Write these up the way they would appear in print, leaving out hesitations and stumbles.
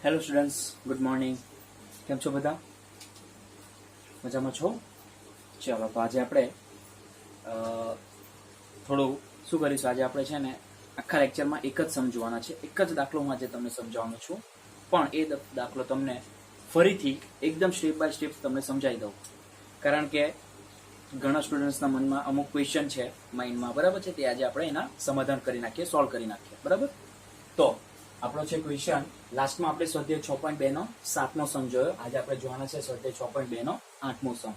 Hello students, good morning. કેમ છો બધા? મજામાં છો? ચાલો, તો આજે આપણે થોડું શું કરીશું. આજે આપણે છે ને આખા લેક્ચરમાં એક જ સમજવાના છે, એક જ દાખલો હું આજે તમને સમજાવવાનો છું. પણ એ દાખલો તમને ફરીથી એકદમ સ્ટેપ બાય સ્ટેપ તમને સમજાવી દઉં, કારણ કે ઘણા સ્ટુડન્ટ્સના મનમાં અમુક ક્વેશ્ચન છે માઇન્ડમાં, બરાબર છે? તે આજે આપણે એના સમાધાન કરી નાખીએ, સોલ્વ કરી નાખીએ, બરાબર? તો આપણો છે ક્વેશ્ચન, લાસ્ટમાં આપણે સ્વાધ્યાય 6.2 નો 7મો સમ જોયો. આજે આપણે જોવાના છે સ્વાધ્યાય 6.2 નો 8મો સમ.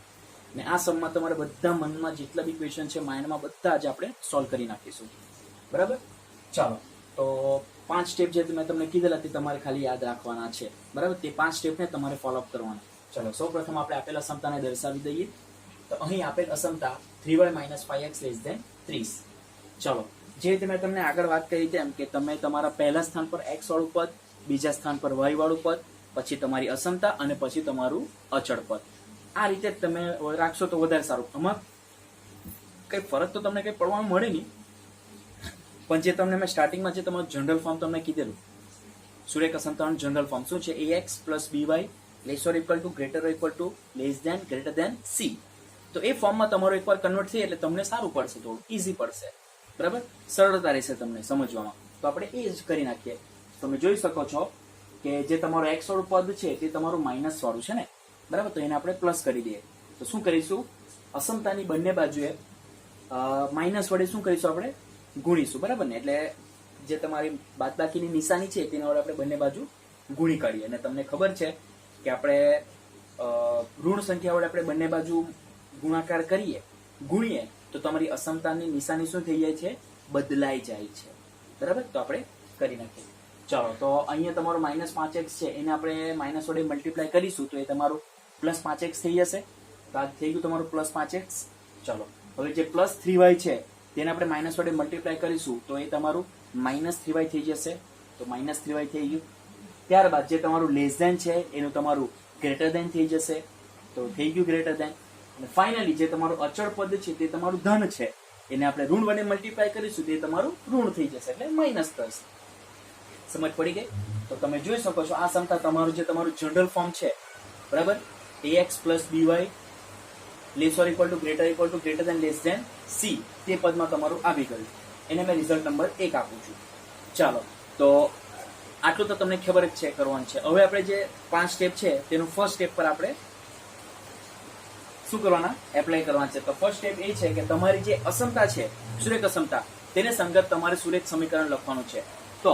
ને આ સમમાં તમારે બધા મનમાં જેટલા બી ક્વેશ્ચન છે માઇન્ડમાં, બધા આજે આપણે સોલ્વ કરી નાખીશું, બરાબર? ચાલો, તો 5 સ્ટેપ જે મેં તમને કીધેલા તે તમારે ખાલી યાદ રાખવાના છે, બરાબર? તે 5 સ્ટેપને તમારે ફોલોઅપ કરવાના. ચલો, સૌપ્રથમ આપણે આપેલ અસમતાને દર્શાવી દઈએ. તો અહીં આપેલ અસમતા 3y - 5x < 30. ચલો, જે રીતે મેં તમને આગળ વાત કરી તેમ કે તમે તમારા પહેલા સ્થાન પર x વાળું પદ, બીજા સ્થાન પર y વાળું પદ, પછી તમારી અસમતા અને પછી તમારું અચળ પદ. આ રીતે તમે રાખશો તો વધારે સારું. આમાં કઈ ફરક તો તમને કઈ પડવાનું મળે નહીં, પણ જે તમને મેં સ્ટાર્ટિંગમાં જે તમારું જનરલ ફોર્મ તમને કીધેલું, સુરેખ અસમતાનું જનરલ ફોર્મ શું છે? ax + by < c. તો એ ફોર્મમાં તમારું એકવાર કન્વર્ટ થઈ એટલે તમને સારું પડશે, થોડું ઈઝી પડશે, બરાબર? સરળતા રહેશે તમને સમજવામાં. તો આપણે એ જ કરી નાખીએ. તમે જોઈ શકો છો કે જે તમારું x વાળું પદ છે તે તમારું માઇનસ વાળું છે ને, બરાબર? તો એને આપણે પ્લસ કરી દઈએ. તો શું કરીશું? અસમતાની બંને બાજુએ માઇનસ વડે શું કરીશું? આપણે ગુણીશું, બરાબર ને? એટલે જે તમારી બાદબાકીની નિશાની છે તેના વડે આપણે બંને બાજુ ગુણી કાઢીએ. અને તમને ખબર છે કે આપણે ઋણ સંખ્યા વડે આપણે બંને બાજુ ગુણાકાર કરીએ, ગુણીએ, તો તમારી અસમતાની નિશાની શું થઈ જાય છે? બદલાઈ જાય છે, બરાબર? તો આપણે કરી નાખીએ. ચાલો, તો અહીંયા તમારું -5x છે, એને આપણે માઇનસ વડે મલ્ટીપ્લાય કરીશું તો એ તમારું +5x થઈ જશે. તો આ થઈ ગયું તમારું +5x. ચલો, હવે જે +3y છે તેને આપણે માઇનસ વડે મલ્ટીપ્લાય કરીશું તો એ તમારું -3y થઈ જશે. તો -3y થઈ ગયું. ત્યારબાદ જે તમારું લેસ ધેન છે એનું તમારું ગ્રેટર ધેન થઈ જશે. તો થઈ ગયું ગ્રેટર ધેન. અને ફાઇનલી જે તમારું અચળ પદ છે તે તમારું ધન છે, એને આપણે ઋણ વડે મલ્ટીપ્લાય કરીશું તે તમારું ઋણ થઈ જશે, એટલે માઇનસ થશે. સમજ પડી ગઈ? તો તમે જોઈ શકો છો આ સમતા તમારું જે તમારું જનરલ ફોર્મ છે, બરાબર? ax + by < c તે પદમાં તમારું આવી ગયું. એને મેં રિઝલ્ટ નંબર 1 આપું છું. ચાલો, તો આટલું તો તમને ખબર જ છે કરવાનું છે. હવે આપણે જે 5 સ્ટેપ છે તેનું ફર્સ્ટ સ્ટેપ પર આપણે શું કરવાના? એપ્લાય કરવાના છે. તો ફર્સ્ટ સ્ટેપ એ છે કે તમારી જે અસમતા છે, સુરેખ અસમતા, તેને સંગત તમારે સુરેખ સમીકરણ લખવાનું છે. તો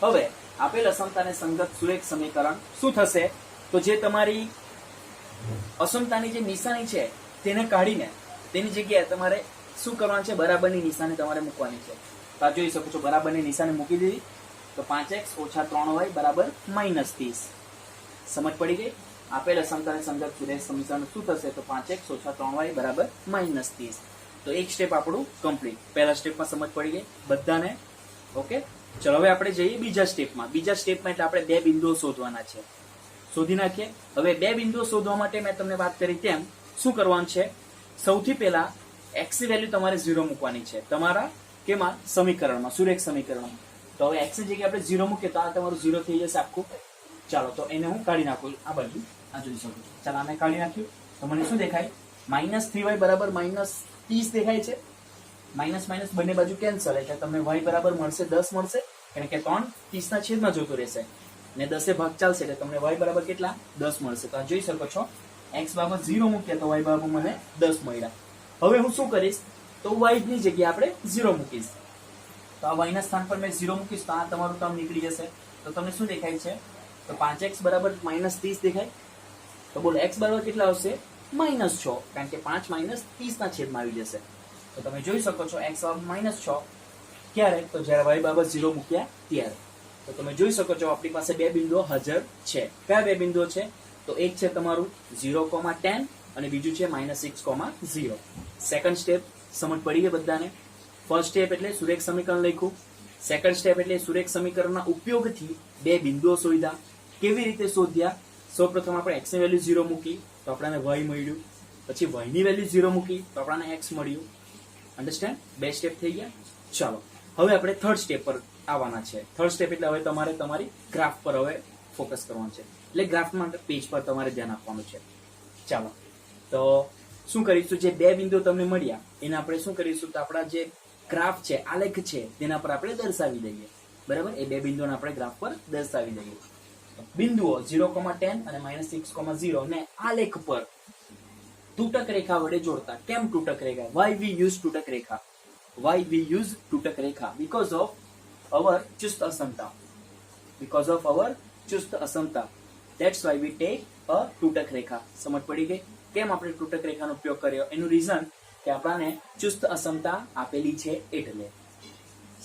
હવે આપેલ અસમતાને સંગત સુરેખ સમીકરણ શું થશે? તો જે તમારી અસમતાની જે નિશાની છે તેને કાઢીને તેની જગ્યાએ તમારે શું કરવાનું છે? બરાબરની નિશાની તમારે મૂકવાની છે. તો આ જોઈ શકો છો, બરાબરની નિશાની મૂકી દીધી. તો 5x - 3y = -30. સમજ પડી ગઈ? આપેલ અસમતાને સંગત સુરેખ સમીકરણ શું થશે? તો 5x - 3y = -30. તો એક સ્ટેપ આપણું કમ્પ્લીટ. પહેલા સ્ટેપમાં સમજ પડી ગઈ બધાને? ઓકે, ચલો હવે આપણે જઈએ બીજા સ્ટેપમાં. બીજા સ્ટેપમાં એટલે આપણે 2 બિંદુઓ શોધવાના છે. શોધી નાખીએ. હવે 2 બિંદુઓ શોધવા માટે મેં તમને વાત કરી તેમ શું કરવાનું છે? સૌથી પહેલા x ની વેલ્યુ તમારે 0 મૂકવાની છે તમારા કેમાં? સમીકરણમાં, સુરેખ સમીકરણમાં. તો હવે x ની જગ્યાએ આપણે 0 મૂકીએ તો આ તમારું 0 થઈ જશે આખું. ચાલો, તો એને હું કાઢી નાખું આ બાજુ. આ જોઈ શકો છો. ચાલો, આને કાઢી નાખ્યું તો મને શું દેખાય? -3y = -30 દેખાય છે. માઇનસ માઇનસ બંને બાજુ કેન્સલ, એટલે તમને y બરાબર મળશે 10 મળશે, કારણ કે 3 30 ના છેદમાં જતો રહેશે ને 10 ભાગ ચાલશે એટલે તમને y બરાબર કેટલા? 10 મળશે. તો આ જોઈ શકો છો, x બરાબર 0 મૂકીએ તો y બરાબર મને 10 મળ્યા. હવે હું શું કરીશ? તો y ની જગ્યાએ આપણે 0 મૂકીશ. તો આ y ના સ્થાન પર મેં 0 મૂકીશ તો આ તમારું ટર્મ નીકળી જશે. તો તમને શું દેખાય છે? તો 5x = -30 દેખાય. તો બોલો x બરાબર કેટલા આવશે? -6, કારણ કે 5 - 30 ના છેદમાં આવી જશે. તો તમે જોઈ શકો છો x બરાબર -6 ક્યારે? તો જ્યારે y બરાબર 0 મૂક્યા ત્યારે. તો તમે જોઈ શકો છો આપણી પાસે 2 બિંદુઓ હાજર છે. કયા 2 બિંદુઓ છે? તો એક છે તમારું 0,10 અને બીજું છે -6,0. સેકન્ડ સ્ટેપ સમજ પડી ગઈ બધાને? ફર્સ્ટ સ્ટેપ એટલે સુરેખ સમીકરણ લખ્યું. સેકન્ડ સ્ટેપ એટલે સુરેખ સમીકરણના ઉપયોગથી 2 બિંદુઓ શોધ્યા. કેવી રીતે શોધ્યા? સૌપ્રથમ આપણે x ની વેલ્યુ 0 મૂકી તો આપણને y મળ્યું. પછી y ની વેલ્યુ 0 મૂકી તો આપણને x મળ્યું. અન્ડરસ્ટેન્ડ? 2 સ્ટેપ થઈ ગયા. ચાલો, હવે આપણે થર્ડ સ્ટેપ પર આવવાના છે. થર્ડ સ્ટેપ એટલે હવે તમારે તમારી ગ્રાફ પર હવે ફોકસ કરવાનું છે. એટલે ગ્રાફમાં પેજ પર તમારે ધ્યાન આપવાનું છે. ચાલો તો શું કરીશું, જે બે બિંદુઓ તમને મળ્યા એને આપણે શું કરીશું, તો આપણા જે ગ્રાફ છે, આલેખ છે, તેના પર આપણે દર્શાવી દઈએ. બરાબર, એ બે બિંદુઓને આપણે ગ્રાફ પર દર્શાવી દઈએ. બિંદુઓ 0,10 અને -6,0 ને આલેખ પર તૂટક રેખા વડે જોડતા. કેમ તૂટક રેખા? વાય વી યુઝ તૂટક રેખા? વાય વી યુઝ તૂટક રેખા? બીકોઝ ઓફ અવર ચુસ્ત અસમતા. બીકોઝ ઓફ અવર ચુસ્ત અસમતા. That's why we take a તૂટક રેખા. સમજ પડી ગઈ? કેમ આપણે તૂટક રેખાનો ઉપયોગ કર્યો? એનું રીઝન કે આપણને ચુસ્ત અસમતા આપેલી છે એટલે.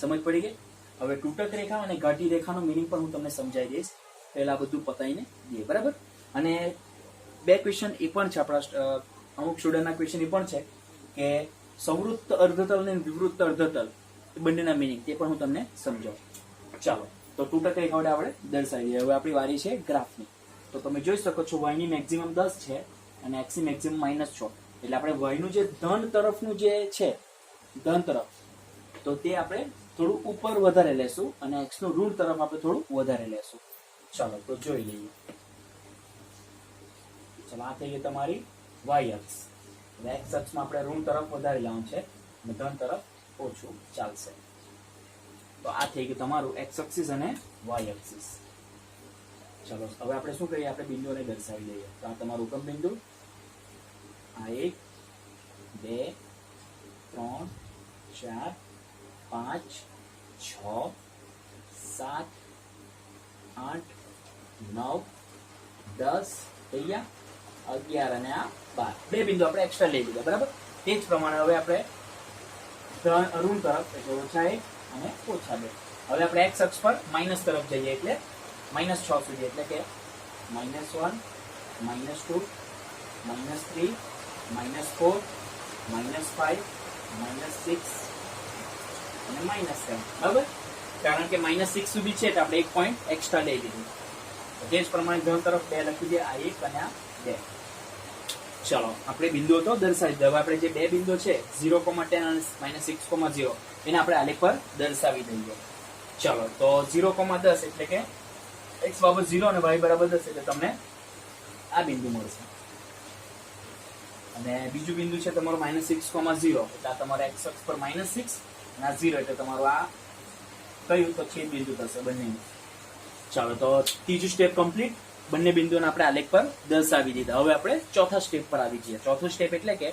સમજ પડી ગઈ? હવે તૂટક રેખા અને ઘાટી રેખાનો મિનિંગ પણ હું તમને સમજાવી દઈશ. પહેલા બધું પતાવીને દઈએ. બરાબર. અને બે ક્વેશ્ચન એ પણ છે આપણા અમુક સ્ટુડન્ટના ક્વેશ્ચન એ પણ છે કે સંવૃત્ત અર્ધતલ અને વિવૃત્ત અર્ધતલ બંનેના મિનિંગ તે પણ હું તમને સમજાવું. ચાલો તો તૂટક રેખા વડે આપણે દર્શાવી દઈએ. હવે આપણી વારી છે ગ્રાફની. તો તમે જોઈ શકો છો y ની મેક્સિમમ 10 છે અને x ની મેક્સિમમ -6. એટલે આપણે y નું જે ધન તરફનું જે છે, ધન તરફ, તો તે આપણે થોડું ઉપર વધારે લેશું અને x નું ઋણ તરફ આપણે થોડું વધારે લેશું. ચાલો તો જોઈ લઈએ. ચાલો આ થઈ ગઈ તમારી y અક્ષ. x અક્ષમાં આપણે ઋણ તરફ વધારે લાવવાનું છે અને ધન તરફ ઓછું ચાલશે. તો આ થઈ ગયું તમારું x એક્સિસ અને y એક્સિસ. ચલો હવે આપણે શું કરીએ, આપણે બિંદુઓને દર્શાવી લઈએ. તો આ તમારું ઉગમ બિંદુ, આ 1 2 3 4 5 6 7 8 9 10 થઈ ગયા, 11 અને આ 12. બે બિંદુ આપણે એક્સ્ટ્રા લઈ લીધા. બરાબર. તે જ પ્રમાણે હવે આપણે ઋણ તરફ એટલે -1 અને -2. હવે આપણે x અક્ષ પર માઇનસ તરફ જઈએ એટલે -6 સુધી. એટલે કે -1 -2 -3 -4 -5 -6 અને -7. બરાબર. કારણ કે -6 સુધી છે તો આપણે 1 પોઈન્ટ એક્સ્ટ્રા લઈ લીધું. તે જ પ્રમાણે ધન તરફ 2 લખી દે, આ 1 અને આ 2. ચલો આપણે બિંદુઓ તો દર્શાવી દઈએ. હવે આપણે જે બે બિંદુઓ છે 0,10 અને -6,0 એને આપણે આલેખ પર દર્શાવી દઈએ. ચલો તો 0,10 એટલે કે x બરાબર 0 અને y બરાબર 10 એટલે તમને આ બિંદુ મળશે. અને બીજું બિંદુ છે તમારું -6,0 એટલે આ તમારા x અક્ષ પર -6 અને આ 0 એટલે તમારું આ કયું તો છેદ બિંદુ થશે બંનેનું. ચાલો તો ત્રીજું સ્ટેપ કમ્પ્લીટ. બંને બિંદુઓને આપણે આલેખ પર દર્શાવી દીધા. હવે આપણે ચોથા સ્ટેપ પર આવી જઈએ. ચોથો સ્ટેપ એટલે કે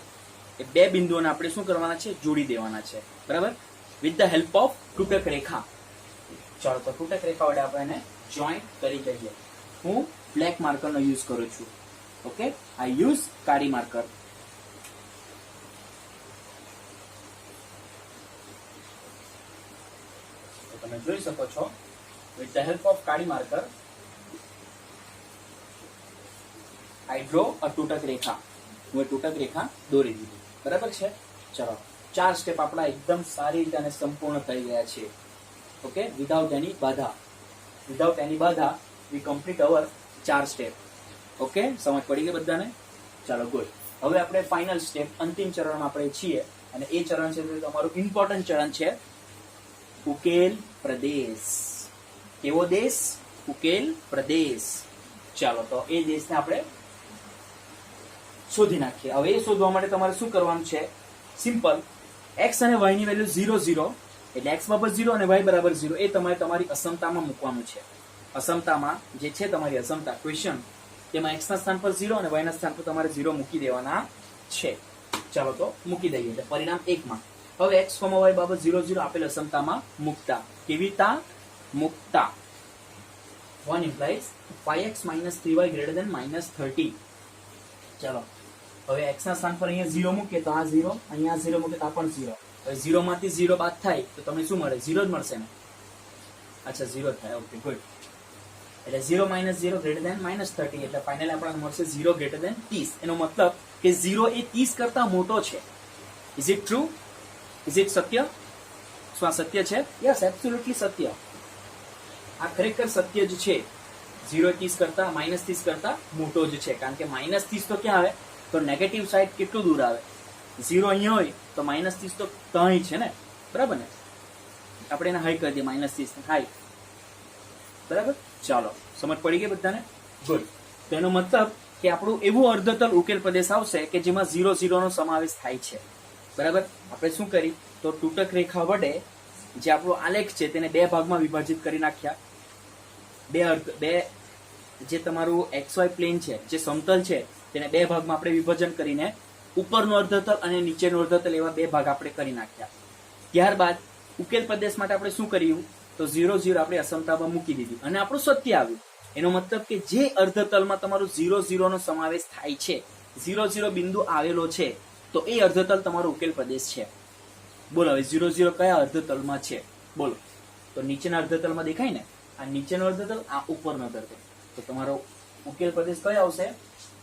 એ બે બિંદુઓને આપણે શું કરવાના છે, જોડી દેવાના છે. બરાબર. વિથ ધ હેલ્પ ઓફ તૂટક રેખા. ચાલો તો તૂટક રેખા વડે આપણે એને જોઈન્ટ કરી દઈએ. હું બ્લેક માર્કરનો યુઝ કરું છું. ઓકે, આઈ યુઝ કાળી માર્કર. તો તમે જોઈ શકો છો વિથ ધ હેલ્પ ઓફ કાળી માર્કર આઈ ડ્રો અ તૂટક રેખા. હું તૂટક રેખા દોરી દીધી. બરાબર છે. ચલો 4 સ્ટેપ આપણા એકદમ સારી રીતે અને સંપૂર્ણ થઈ ગયા છે. ઓકે, વિધાઉટ એની બાધા. વિધાઉટ એની બાધા વી કમ્પ્લીટ અવર 4 સ્ટેપ. ઓકે, સમજ પડી ગઈ બધાને? ચાલો ગુડ. હવે આપણે ફાઇનલ સ્ટેપ, અંતિમ ચરણમાં આપણે છીએ અને એ ચરણ છે તમારું ઇમ્પોર્ટન્ટ ચરણ છે ઉકેલ પ્રદેશ. કેવો દેશ? ઉકેલ પ્રદેશ. ચાલો તો એ દેશને આપણે શોધી નાખીએ. હવે એ શોધવા માટે તમારે શું કરવાનું છે? સિમ્પલ. x અને y ની વેલ્યુ 0 0 એટલે x બરાબર 0 અને y બરાબર 0 એ તમારે તમારી અસમતામાં મૂકવાનું છે. અસમતામાં જે છે તમારી અસમતા ક્વેશ્ચન, તેમાં x ના સ્થાન પર 0 અને y ના સ્થાન પર તમારે 0 મૂકી દેવાના છે. ચાલો તો મૂકી દઈએ એટલે પરિણામ 1 માં. હવે x, y બરાબર 0 0 આપેલ અસમતામાં મૂકતા. કેવી તા? મૂકતા. 1 implies 5x - 3y greater than -30. ચાલો હવે x ના સ્થાન પર અહીંયા 0 મૂકીએ તો આ 0, અહીંયા 0 મૂકીએ તો આ પણ 0. હવે 0 માંથી 0 બાદ થાય તો તમને શું મળે? 0 જ મળશે ને? અચ્છા 0 થાય. Okay good. એટલે 0 - 0 greater than -30 એટલે ફાઇનલી આપણને મળશે 0 greater than 30. એનો મતલબ કે 0 એ 30 કરતા મોટો છે. Is it true? Is it સત્ય? શું આ સત્ય છે? યસ, એબ્સોલ્યુટલી સત્ય. આ ખરેખર સત્ય જ છે. 0 30 કરતા -30 કરતા મોટો જ છે. કારણ કે -30 તો ક્યાં આવે? તો નેગેટિવ સાઈડ કેટલું દૂર આવે? 0 અહીંયા હોય તો -30 તો ત્યાં છે ને. બરાબર ને? આપણે એને હાઈ કરી દઈએ, -30 હાઈ. બરાબર. ચાલો, સમજ પડી ગઈ બધાને? ગુડ. તો એનો મતલબ કે આપણું એવું અર્ધતલ ઉકેલ પ્રદેશ આવશે કે જેમાં 0 0 નો સમાવેશ થાય છે. બરાબર? આપણે શું કરી તો તૂટક રેખા વડે જે આપણો આલેખ છે તેને બે ભાગમાં વિભાજિત કરી નાખ્યા. બે જે તમારું XY પ્લેન છે, જે સમતલ છે, તેને બે ભાગમાં આપણે વિભાજન કરીને ઉપરનો અર્ધતલ અને નીચેનો અર્ધતલ એવા બે ભાગ આપણે કરી નાખ્યા. ત્યારબાદ ઉકેલ પ્રદેશ માટે આપણે શું કર્યું તો 0 0 આપણે અસમતામાં મૂકી દીધી અને આપણું સત્ય આવ્યું. એનો મતલબ કે જે અર્ધતલમાં તમારું 0 0 નો સમાવેશ થાય છે, 0 0 બિંદુ આવેલો છે, તો એ અર્ધતલ તમારો ઉકેલ પ્રદેશ છે. બોલો હવે 0 0 કયા અર્ધતલમાં છે? બોલો. તો નીચેના અર્ધતલમાં દેખાય ને, આ નીચેનો અર્ધતલ, આ ઉપરનો અર્ધતલ. તો તમારો ઉકેલ પ્રદેશ કયો આવશે?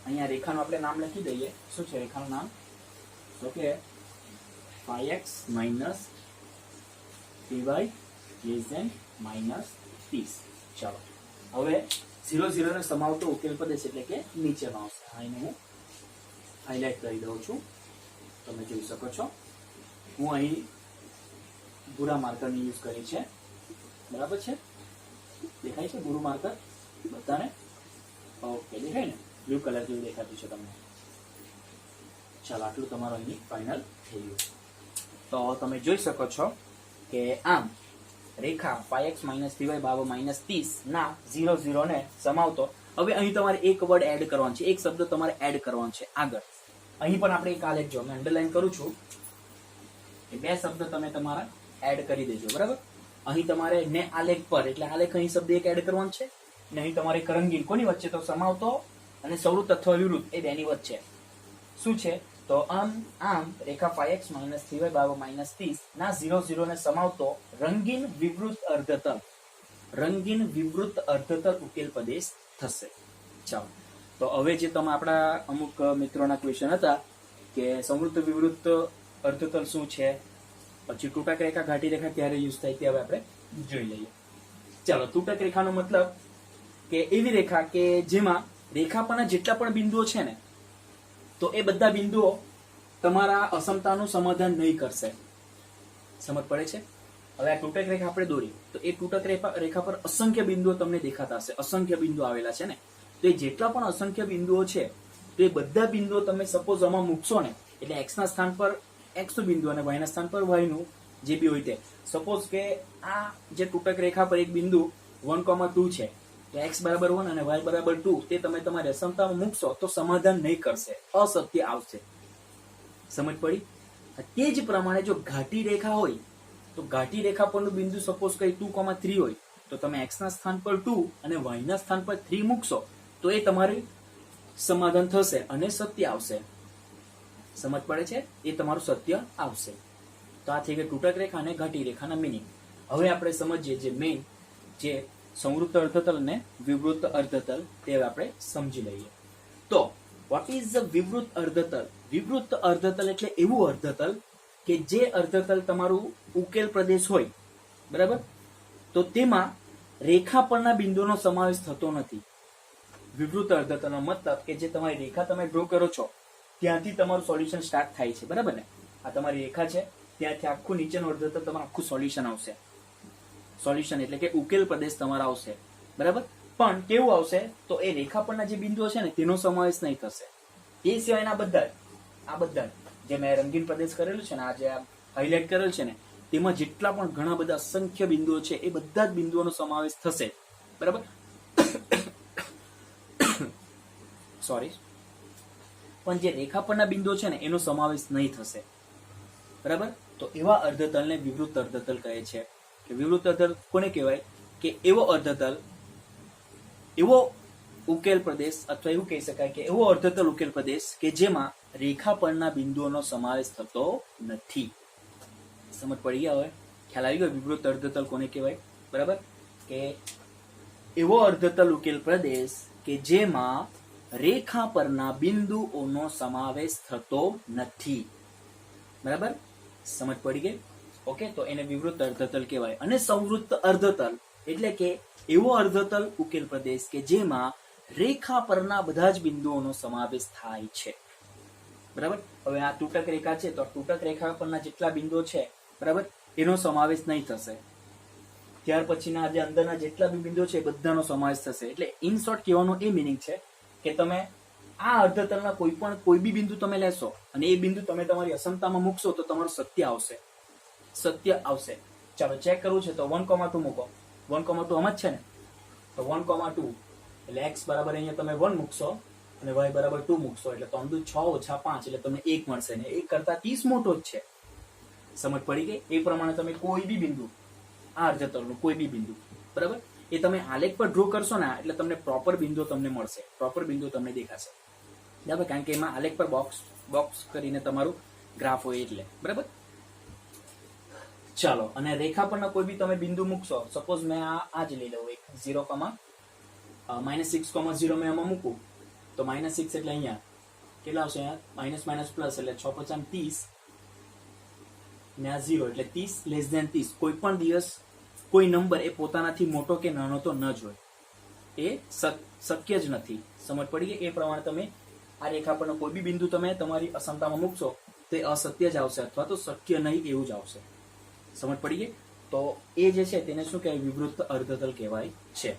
અહીંયા રેખાનું આપણે નામ લખી દઈએ. શું છે રેખાનું નામ? તો કે πx - 3y - 30. ચાલો, હવે 0 0 ને સમાવતો ઉકેલ પ્રદેશ એટલે કે નીચેનો આવશે. આને હું હાઇલાઇટ કરી દઉં છું, તમે જોઈ શકો છો. હું અહીં ભૂરા માર્કરની યુઝ કરી છે. બરાબર છે? દેખાય છે ભૂરું માર્કર બધાને? ઓકે, દેખાય ને? બ્લુ કલર જેવું દેખાતું છે તમને. ચાલો, આટલું તમારું અહીં ફાઇનલ થઈ ગયું. તો તમે જોઈ શકો છો કે આમ રેખા πx - 3y = -30 ના 0 0 ને સમાવતો. હવે અહીં તમારે એક વર્ડ એડ કરવાનો છે, એક શબ્દ તમારે એડ કરવાનો છે આગળ. અહીં પણ આપણે એક આલેખ જો મેં અંડરલાઈન કરું છું, એ બે શબ્દ તમે તમારા એડ કરી દેજો. બરાબર? અહીં તમારે ને આલેખ પર એટલે આલેખ અહીં શબ્દ એક એડ કરવાનો છે ને અહીં તમારે રંગીન કોની વચ્ચે તો સમાવતો અને સવૃત્ત અથવા વિવૃત્ત એ બેની વચ્ચે શું છે તો આમ રેખા πx - 3y = -30 ના 0 0 ને સમાવતો રંગીન વિવૃત્ત અર્ધતલ ઉકેલ પ્રદેશ થશે. ચાલો, તો હવે જે તમે આપણા અમુક મિત્રોના ક્વેશ્ચન હતા કે સંવૃત્ત વિવૃત્ત અર્ધતલ શું છે, પછી તૂટક રેખા ઘાટી રેખા ક્યારે યુઝ થાય તે હવે આપણે જોઈ લઈએ. ચાલો, તૂટક રેખાનો મતલબ કે એવી રેખા કે જેમાં રેખા પરના જેટલા પણ બિંદુઓ છે ને, તો એ બધા બિંદુઓ તમારા અસમતાનું સમાધાન નહીં કરશે. સમજ પડે છે? હવે આ તૂટક રેખા આપણે દોરી તો એ તૂટક રેખા પર અસંખ્ય બિંદુઓ તમને દેખાતા હશે. અસંખ્ય બિંદુઓ આવેલા છે ને, તો એ જેટલા પણ અસંખ્ય બિંદુઓ છે તો એ બધા બિંદુઓ તમે સપોઝ આમાં મૂકશો ને, એટલે x ના સ્થાન પર x નું બિંદુ અને y ના સ્થાન પર y નું જે બી હોય તે. સપોઝ કે આ જે તૂટક રેખા પર એક બિંદુ 1,2 છે, તો x = 1 અને y = 2 તે તમે તમારી અસમતામાં મૂકશો તો સમાધાન નહીં કરશે, અસત્ય આવશે. સમજ પડી? તે જ પ્રમાણે જો ઘાટી રેખા હોય તો ઘાટી રેખા પરનું બિંદુ સપોઝ કઈ 2,3 હોય, તો તમે x ના સ્થાન પર 2 અને y ના સ્થાન પર 3 મૂકશો તો એ તમારું સમાધાન થશે અને સત્ય આવશે. સમજ પડે છે? એ તમારું સત્ય આવશે. તો આ થઈ ગઈ તૂટક રેખા અને ઘાટી રેખાના મિનિંગ. હવે આપણે સમજીએ જે મેઇન જે સંવૃત્ત અર્ધતલ અને વિવૃત્ત અર્ધતલ તે આપણે સમજી લઈએ. તો વોટ ઇઝ ધ વિવૃત્ત અર્ધતલ? વિવૃત્ત અર્ધતલ એટલે એવું અર્ધતલ કે જે અર્ધતલ તમારું ઉકેલ પ્રદેશ હોય, બરાબર, તો તેમાં રેખા પરના બિંદુનો સમાવેશ થતો નથી. વિવૃત્ત અર્ધતલનો મતલબ કે જે તમારી રેખા તમે ડ્રો કરો છો ત્યાંથી તમારું સોલ્યુશન સ્ટાર્ટ થાય છે. બરાબર ને? આ તમારી રેખા છે, ત્યાંથી આખું નીચેનું અર્ધતલ તમારું આખું સોલ્યુશન આવશે. સોલ્યુશન એટલે કે ઉકેલ પ્રદેશ તમારો આવશે. બરાબર? પણ કેવું આવશે તો એ રેખા પરના જે બિંદુઓ છે ને તેનો સમાવેશ નહીં થશે. એ સિવાયના બધા જે મેં રંગીન પ્રદેશ કરેલું છે ને, આ જે હાઇલાઇટ કરેલું છે ને, તેમાં જેટલા પણ ઘણા બધા અસંખ્ય બિંદુઓ છે એ બધા જ બિંદુઓનો સમાવેશ થશે. બરાબર? સોરી, પણ જે રેખા પરના બિંદુઓ છે ને એનો સમાવેશ નહીં થશે. બરાબર? તો એવા અર્ધતલને વિવૃત્ત અર્ધતલ કહે છે. કે વિવૃત્ત અર્ધતલ કોને કહેવાય? કે એવો અર્ધતલ, એવો ઉકેલ પ્રદેશ, અથવા એવું કહી શકાય કે એવો અર્ધતલ ઉકેલ પ્રદેશ કે જેમાં રેખા પરના બિંદુઓનો સમાવેશ થતો નથી. સમજ પડી ગયા? હવે ખ્યાલ આવી ગયો વિવૃત્ત અર્ધતલ કોને કહેવાય? બરાબર? કે એવો અર્ધતલ ઉકેલ પ્રદેશ કે જેમાં રેખા પરના બિંદુઓનો સમાવેશ થતો નથી. બરાબર? સમજ પડી ગઈ? ઓકે, તો એને વિવૃત્ત અર્ધતલ કહેવાય. અને સંવૃત્ત અર્ધતલ એટલે કે એવો અર્ધતલ ઉકેલ પ્રદેશ કે જેમાં રેખા પરના બધા જ બિંદુઓનો સમાવેશ થાય છે. બરાબર? હવે આ તૂટક રેખા છે, તો તૂટક રેખા પરના જેટલા બિંદુઓ છે, બરાબર, એનો સમાવેશ નહીં થશે. ત્યાર પછીના જે અંદરના જેટલા બી બિંદુઓ છે એ બધાનો સમાવેશ થશે. એટલે ઇન શોર્ટ કહેવાનો એ મિનિંગ છે કે તમે આ અર્ધતલના કોઈ બી બિંદુ તમે લેશો અને એ બિંદુ તમે તમારી અસમતામાં મૂકશો તો તમારું સત્ય આવશે. ચાલો ચેક કરવું છે તો 1,2 મૂકો. 1,2 આમ જ છે ને, તો 1,2 એટલે x બરાબર અહીંયા તમે 1 મૂકશો અને y બરાબર 2 મૂકશો એટલે 3 × 6 - 5 એટલે તમને 1 મળશે ને 1 કરતા 30 મોટો જ છે. સમજ પડી ગઈ? એ પ્રમાણે તમે કોઈ બી બિંદુ, આ અર્ધતલનું કોઈ બી બિંદુ, બરાબર, એ તમે આલેખ પર ડ્રો કરશો ને એટલે તમને પ્રોપર બિંદુ તમને મળશે, પ્રોપર બિંદુ તમને દેખાશે, બરાબર, કારણ કે એમાં આલેખ પર બોક્સ કરીને તમારું ગ્રાફ હોય એટલે, બરાબર. ચાલો, અને રેખા પરના કોઈ બી તમે બિંદુ મૂકશો, સપોઝ મેં આ જ લઈ લઉં, એક 0, -6,0 મેં આમાં મૂકું તો -6 એટલે અહીંયા કેટલા આવશે? અહીંયા પ્લસ એટલે 6 × 5 = 30 ને આ 0 એટલે 30 <30. કોઈ પણ દિવસ કોઈ નંબર એ પોતાનાથી મોટો કે નાનો તો ન જ હોય, એ શક્ય જ નથી. સમજ પડી ગઈ? એ પ્રમાણે તમે આ રેખા પરનો કોઈ બી બિંદુ તમે તમારી અસમતામાં મૂકશો તો એ અસત્ય જ આવશે અથવા તો શક્ય નહીં એવું જ આવશે. સમજ પડી ગઈ? તો એ જે છે તેને શું કહેવાય? વિવૃત અર્ધતલ કહેવાય છે.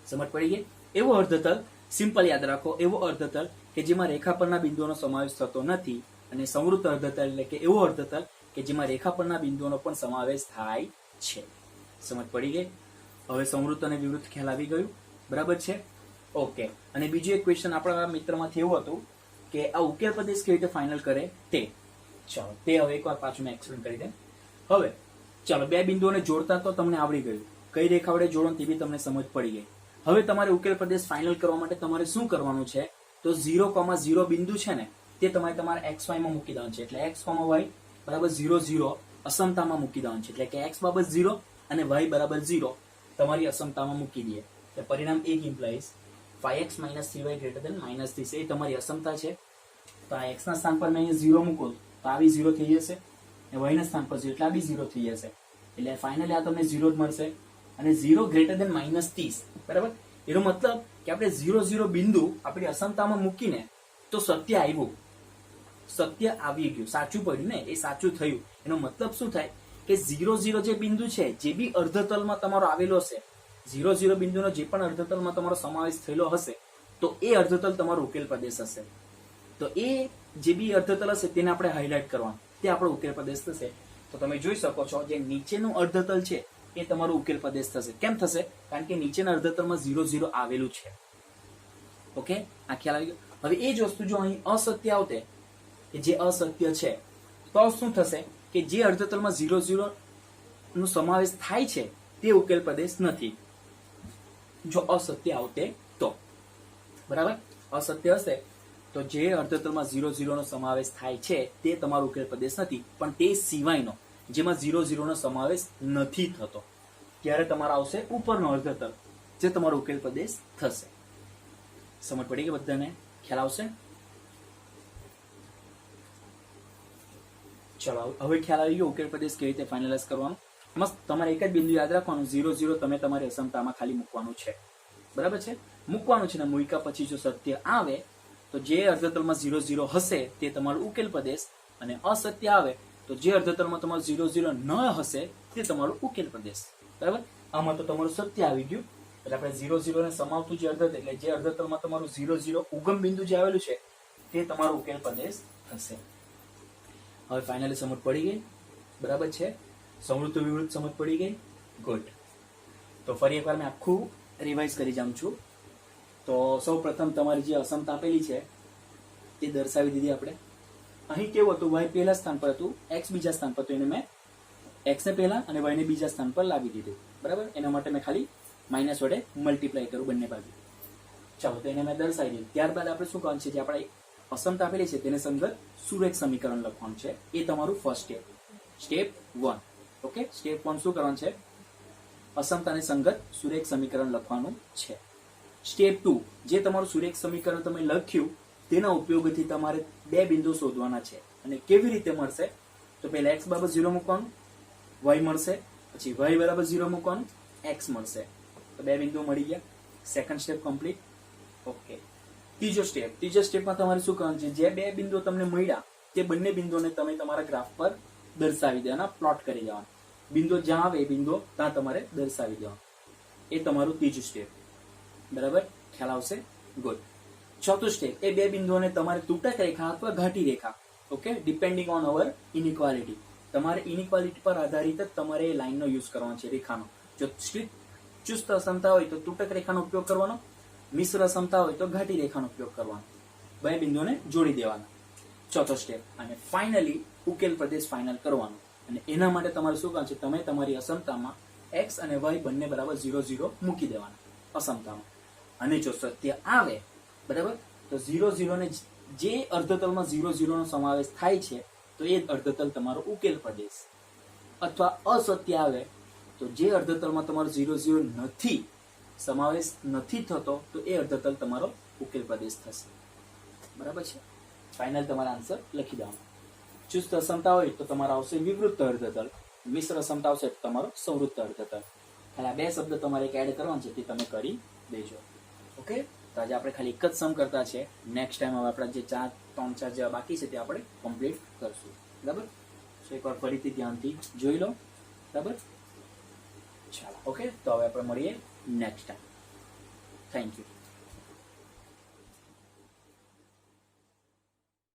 સમજ પડી ગઈ? એવો અર્ધતલ, સિમ્પલ યાદ રાખો, એવો અર્ધતલ કે જેમાં રેખા પરના બિંદુઓનો સમાવેશ થતો નથી, અને સંવૃત્ત અર્ધતલ એટલે કે એવો અર્ધતલ કે જેમાં રેખા પરના બિંદુઓનો પણ સમાવેશ થાય છે. સમજ પડી ગઈ? હવે સંવૃત્ત અને વિવૃત ખ્યાલ આવી ગયું, બરાબર છે? ઓકે. અને બીજું એક ક્વેશ્ચન આપણા મિત્રમાંથી એવું હતું કે આ ઉકેલ પ્રદેશ કેવી રીતે ફાઇનલ કરે તે. ચાલો તે હવે એકવાર પાછું મેં એક્સપ્લેન કરી દે. હવે ચાલો, બે બિંદુઓને જોડતા તો તમને આવડી ગયું, કઈ રેખા વડે જોડો તે બી તમને સમજ પડી ગઈ. હવે તમારે ઉકેલ પ્રદેશ ફાઇનલ કરવા માટે તમારે શું કરવાનું છે? તો 0,0 બિંદુ છે ને તે તમારે x y માં મૂકી દેવાનું છે. એટલે x, y બરાબર 0, 0 અસમતામાં મૂકી દેવાનું છે. એટલે કે x બાબત 0 અને y બરાબર 0 તમારી અસમતામાં મૂકી દઈએ. એટલે પરિણામ એક ઇમ્પ્લાઇઝ 5x - 3y > -30. એ તમારી અસમતા છે. તો આ x ના સ્થાન પર મેં અહીંયા 0 મૂકો તો આ બી 0 થઈ જશે, અને y ના સ્થાન પર 0 એટલે આ બી 0 થઈ જશે. એટલે ફાઇનલી આ તમને 0 જ મળશે. અને 0 > -30, બરાબર. એનો મતલબ કે આપણે 0, 0 બિંદુ આપણી અસમતામાં મૂકીને તો સત્ય આવ્યું, સત્ય આવી ગયું, સાચું પડ્યું ને, એ સાચું થયું. એનો મતલબ શું થાય કે 0, 0 જે બિંદુ છે જે બી અર્ધતલમાં તમારો આવેલો હશે, 0, 0 બિંદુનો જે પણ અર્ધતલમાં તમારો સમાવેશ થયેલો હશે તો એ અર્ધતલ તમારો ઉકેલ પ્રદેશ હશે. તો એ જે બી અર્ધતલ હશે તેને આપણે હાઇલાઇટ કરવાનું, તે આપણો ઉકેલ પ્રદેશ થશે. તો તમે જોઈ શકો છો જે નીચેનું અર્ધતલ છે એ તમારો ઉકેલ પ્રદેશ થશે. કેમ થશે? કારણ કે નીચેના અર્ધતલમાં 0, 0 આવેલું છે. ઓકે, આ ખ્યાલ આવી ગયો. હવે એ જ વસ્તુ જો અહીં અસત્ય આવતે, કે જે અસત્ય છે, તો શું થશે કે જે અર્ધતલમાં 0, 0 નો સમાવેશ થાય છે તે ઉકેલ પ્રદેશ નથી, જો અસત્ય આવતે તો, બરાબર. અસત્ય હશે તો જે અર્ધતલમાં 0, 0 નો સમાવેશ થાય છે તે તમારો ઉકેલ પ્રદેશ નથી, પણ તે સિવાયનો જેમાં 0, 0 નો સમાવેશ નથી થતો ત્યારે તમારા આવશે ઉપરનો અર્ધતલ, જે તમારો ઉકેલ પ્રદેશ થશે. સમજ પડી કે બધાને ખ્યાલ આવશે? ચલો, હવે ખ્યાલ આવી ગયો ઉકેલ પ્રદેશ કેવી રીતે ફાઇનલાઇઝ કરવાનો. મસ્ત તમારે એક જ બિંદુ યાદ રાખવાનું, 0, 0 તમે તમારી અસમતામાં ખાલી મૂકવાનું છે, બરાબર છે? મૂકવાનું છે ને મૂક્યા પછી જો સત્ય આવે તો જે અર્ધતલમાં 0, 0 હશે તે તમારો ઉકેલ પ્રદેશ, અને અસત્ય આવે તો જે અર્ધતલમાં તમારું 0, 0 ન હશે તે તમારો ઉકેલ પ્રદેશ, બરાબર. આમાં તો તમારું સત્ય આવી ગયું. એટલે આપણે 0, 0 ને સમાવતું જે અર્ધતલ, એટલે જે અર્ધતલમાં તમારું 0, 0 ઉગમ બિંદુ જે આવેલું છે તે તમારો ઉકેલ પ્રદેશ થશે. હવે ફાઇનલી સમજ પડી ગઈ, બરાબર છે? સંવૃત્ત વિવૃત સમજ પડી ગઈ? ગુડ. તો ફરી એકવાર મેં આખું રિવાઇઝ કરી જાઉં છું. તો સૌ પ્રથમ તમારી જે અસમતા આપેલી છે તે દર્શાવી દીધી આપણે. અહીં કેવું હતું? y પહેલા સ્થાન પર હતું, x બીજા સ્થાન પર, તો એને મેં x ને પહેલા અને y ને બીજા સ્થાન પર લાવી દીધું, બરાબર. એના માટે મેં ખાલી માઇનસ વડે મલ્ટીપ્લાય કરું બંને બાજુ. ચાલો, તો એને મેં દર્શાવી દીધું. ત્યારબાદ આપણે શું કરવાનું છે? જે આપણે અસમતા આપેલી છે તેને સંગત સુરેખ સમીકરણ લખવાનું છે. એ તમારું first step, step 1. Okay, step 1 શું કરવાનું છે? અસમતાને સંગત સુરેખ સમીકરણ લખવાનું છે. સ્ટેપ 2, જે તમારું સુરેખ સમીકરણ તમે લખ્યું તેના ઉપયોગથી તમારે બે બિંદુ શોધવાના છે. અને કેવી રીતે મળશે? તો પહેલા x બરાબર 0 મૂકવાનું, y મળશે, પછી y બરાબર 0 મૂકવાનું, x મળશે. તો બે બિંદુ મળી ગયા. Second step complete. ઓકે. ત્રીજો સ્ટેપમાં તમારે શું કરવાનું છે? જે બે બિંદુઓ તમને મળ્યા તે બંને બિંદુઓને તમે તમારા ગ્રાફ પર દર્શાવી દેવાના, પ્લોટ કરી દેવાના. બિંદુ જ્યાં આવે એ બિંદુ ત્યાં તમારે દર્શાવી દેવાનું. એ તમારું ત્રીજું સ્ટેપ. બરાબર, ખ્યાલ આવશે? ગુડ. ચોથું સ્ટેપ, એ બે બિંદુઓને તમારે તૂટક રેખા અથવા ઘાટી રેખા, okay, depending on our inequality. તમારે ઇનઇક્વાલિટી પર આધારિત જ તમારે એ લાઈનનો યુઝ કરવાનો છે, રેખાનો. જો ચુસ્ત અસમતા હોય તો તૂટક રેખાનો ઉપયોગ કરવાનો, મિશ્ર અસમતા હોય તો ઘાટી રેખાનો ઉપયોગ કરવાનો. બે બિંદુઓને જોડી દેવાના. ચોથો સ્ટેપ. અને ફાઇનલી ઉકેલ પ્રદેશ ફાઇનલ કરવાનો. અને એના માટે તમારે શું કરવાનું છે, તમે તમારી અસમતામાં x અને y બંને બરાબર 0 0 મૂકી દેવાના અસમતામાં. અને જો સત્ય આવે, બરાબર, તો 0 0 ને જે અર્ધતલમાં 0 0 નો સમાવેશ થાય છે તો એ અર્ધતલ તમારો ઉકેલ પ્રદેશ. અથવા અસત્ય આવે તો જે અર્ધતલમાં તમારો 0 0 નથી, સમાવેશ નથી થતો, તો એ અર્ધતલ તમારો ઉકેલ પ્રદેશ થશે. બરાબર છે? ફાઇનલ તમારા આન્સર લખી દેવાનો. ચુસ્ત અસમતા હોય તો તમારો આવશે વિવૃત્ત અર્ધતલ, મિશ્ર અસમતા આવશે તો તમારો સંવૃત્ત અર્ધતલ. ખાલી આ બે શબ્દ તમારે એક એડ કરવાના છે, તે તમે કરી દેજો. ઓકે, તો આજે આપણે ખાલી એક જ સમ કરતા છે. નેક્સ્ટ ટાઈમ હવે આપણા જે 3-4 જેવા બાકી છે તે આપણે કમ્પ્લીટ કરશું. બરાબર? સો એકવાર ફરીથી ધ્યાનથી જોઈ લો. બરાબર? ચાલો, ઓકે, તો હવે આપણે મળીએ નેક્સ્ટ ટાઈમ. Thank you.